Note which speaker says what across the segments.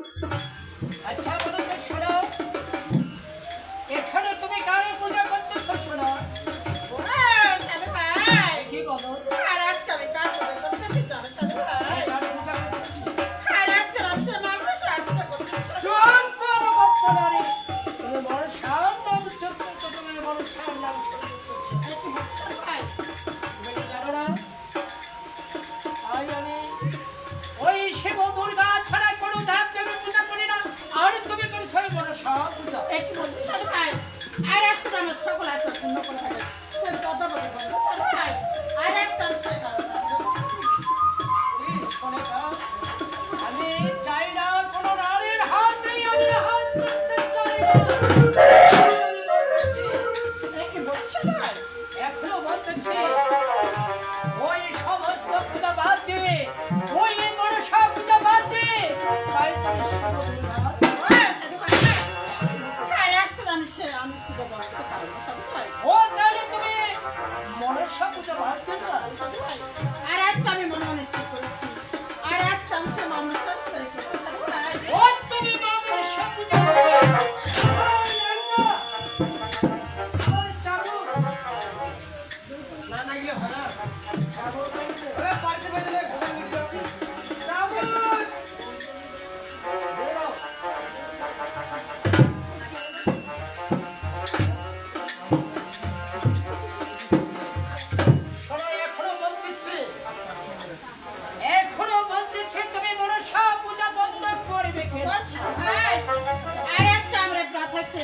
Speaker 1: আচ্ছা বলো তো শোনো, এখানে তুমি কারে পূজা করতেছো শোনো?
Speaker 2: সাধু ভাই
Speaker 1: কি বলো?
Speaker 2: আর আজকে আমি কার পূজা করতেছি জানো সাধু ভাই?
Speaker 1: কারে পূজা করতেছো?
Speaker 2: আর আজকে আমি সে মানুষ আর পূজা করতেছি।
Speaker 1: চুপ করো বাচ্চা নারী। তুমি বড় সার নাম করতেছো, তুমি বড় সার নাম করতেছো।
Speaker 2: একটু সাধু ভাই
Speaker 1: তুমি কি জানো না? তাই আমি ওই শিব দুর্গা ছাড়া কোনো দেব দেবী পূজা করি না। আর তুমি করছো এই বড় সার পূজা।
Speaker 2: একটু বলছি সাধু ভাই আর আজকে তো আমার সকল আশা পূর্ণ করে থাকে সে কথা বলে বলবো সাধু ভাই আর একটা সে কারণ
Speaker 1: শোনে না, আমি চাই না কোনো নারীর হাত নেই, আমি হাত করতে চাই না।
Speaker 2: একটু বলছি সাধু ভাই
Speaker 1: এখনো বলতেছি ওই সমস্ত পূজা বাদ দিয়ে, ওই মনসা পূজা বাদ দিয়ে, তাই তুমি
Speaker 2: সাধু ভাই আর আজকে আমি সে আমি পূজা করতে পারবো সাধু ভাই
Speaker 1: ও তাহলে তুমি মনসা পূজা বাদ দেবে না?
Speaker 2: সাধু ভাই আর আজকে আমি মনে মনে ঠিক করেছি আর আজকে আমি সে মানুষ সাধু ভাই
Speaker 1: ও তুমি মনসা পূজা করবে? না না গিয়ে হয় না। ওরে পারতে পারতে না ঘোড়া উঠে যাবে। চাবুক! বেরো। শোনো, এখনো বলতেছি তুমি মনসা পূজা বন্ধ করবে কেন?
Speaker 2: ভাই আর একটা আমরা থাকতে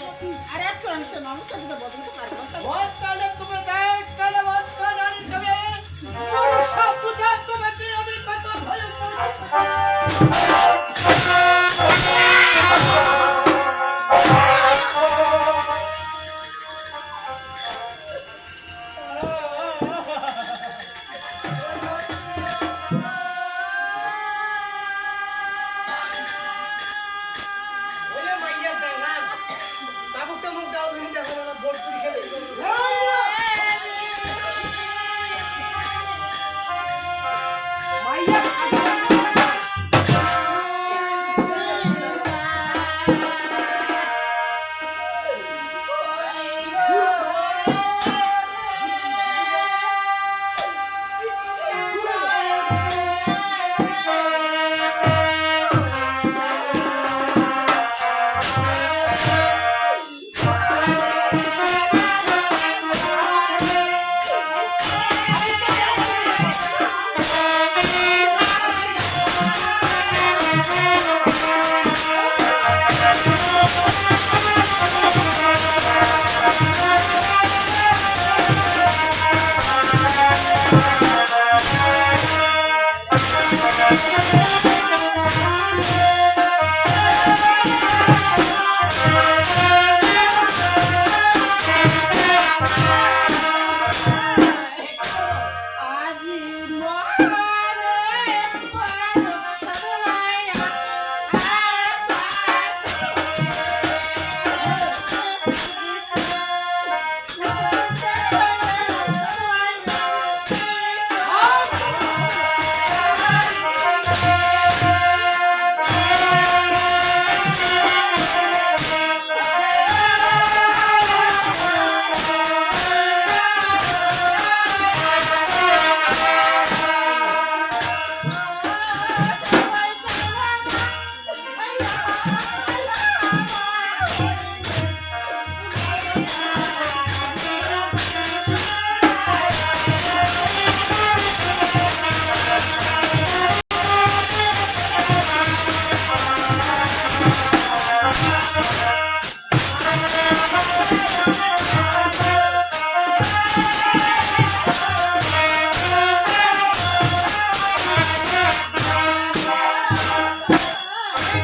Speaker 2: আর একটা আমি সে মানুষ সাথে বলতে পারবো সাধু
Speaker 1: ও তাহলে তুমি দেখ, তাহলে বন্ধ নারী তুমি মনসা পূজা তোমাকে আমি কত ভালো
Speaker 2: আজি মহারে সাধু ভাই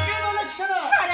Speaker 1: কি বলে শোনো?
Speaker 2: আর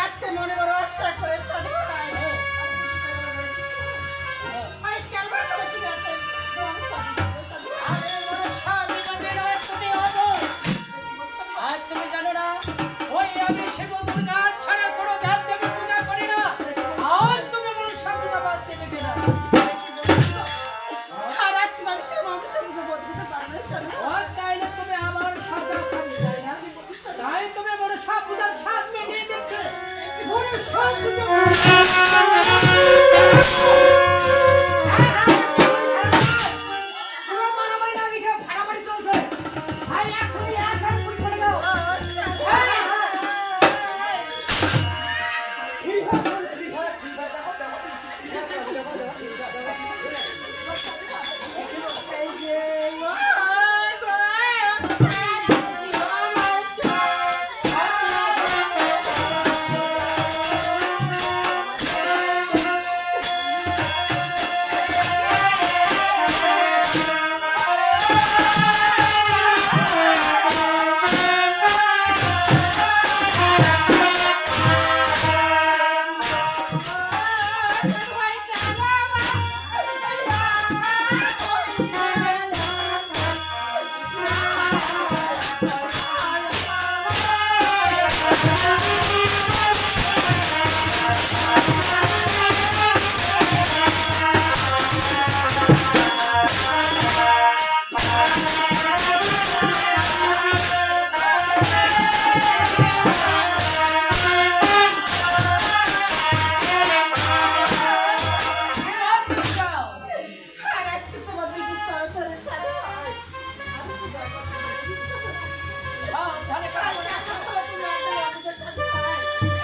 Speaker 1: সাবধানে কাজ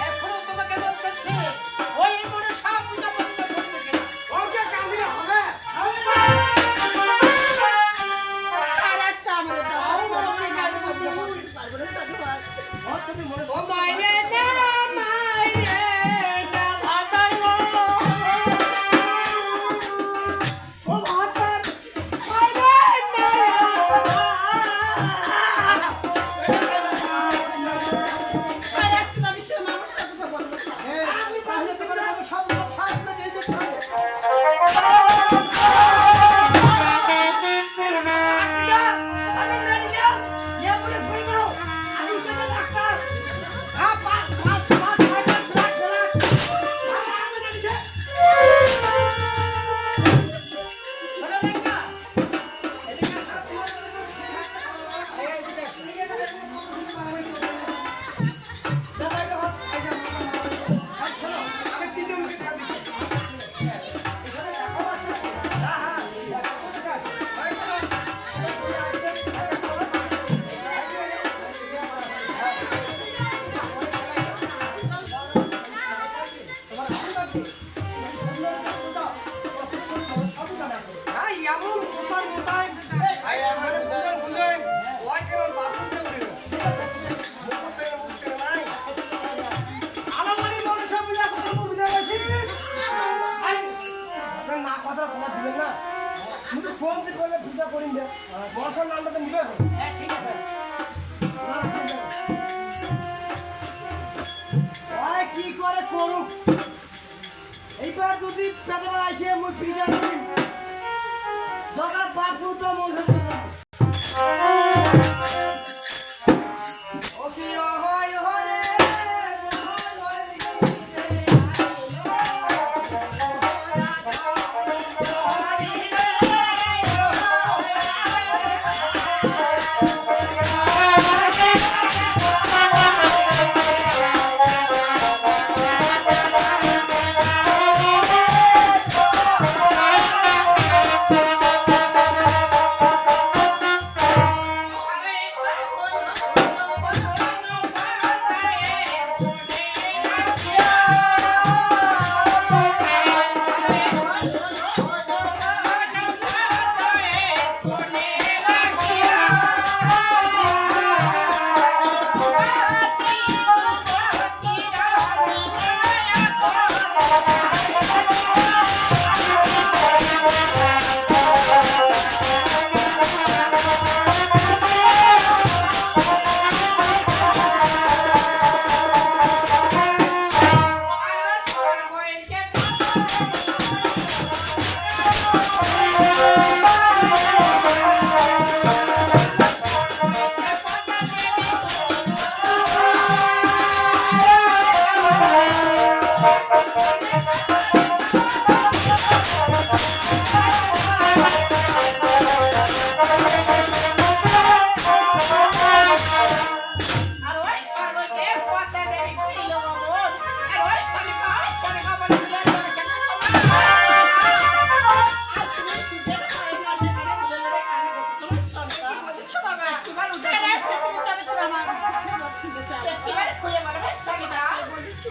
Speaker 1: এখনো তোমাকে বলতেছি ওই মনসা পূজা বন্ধ করবে কিনা
Speaker 3: ওকে কামিয়ে হবে তুমি মনে
Speaker 1: ও মাইরে না ভাতালো ও ভাতার
Speaker 3: আমি তাহলে তোমার সব সামনে নিয়ে যেতে হবে
Speaker 1: শোনো লেঙ্গা
Speaker 3: আমি তিনটে মুখে টাকা দিচ্ছি হ্যাঁ এমন মোতার মোতায় এবারে বুঝে বুঝে ওই কেন বাথরুম করে মুখে মুখে নাই আলামারি মনসা পূজা কত বুঝে গেছিস আপনার না কথা বলা দিবেন না মুখে ফোন দিয়ে করলে পূজা করিন যে মনসার নামটা তো নিবে
Speaker 1: হ্যাঁ ঠিক আছে
Speaker 3: ওই কি করে করুক এইবার যদি পেদা আসে মুই পূজা করি দরকার বাপু তো মনসা ওকে হয় হরে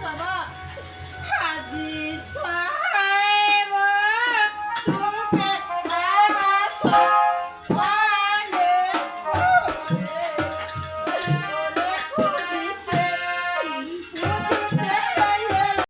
Speaker 2: বাবা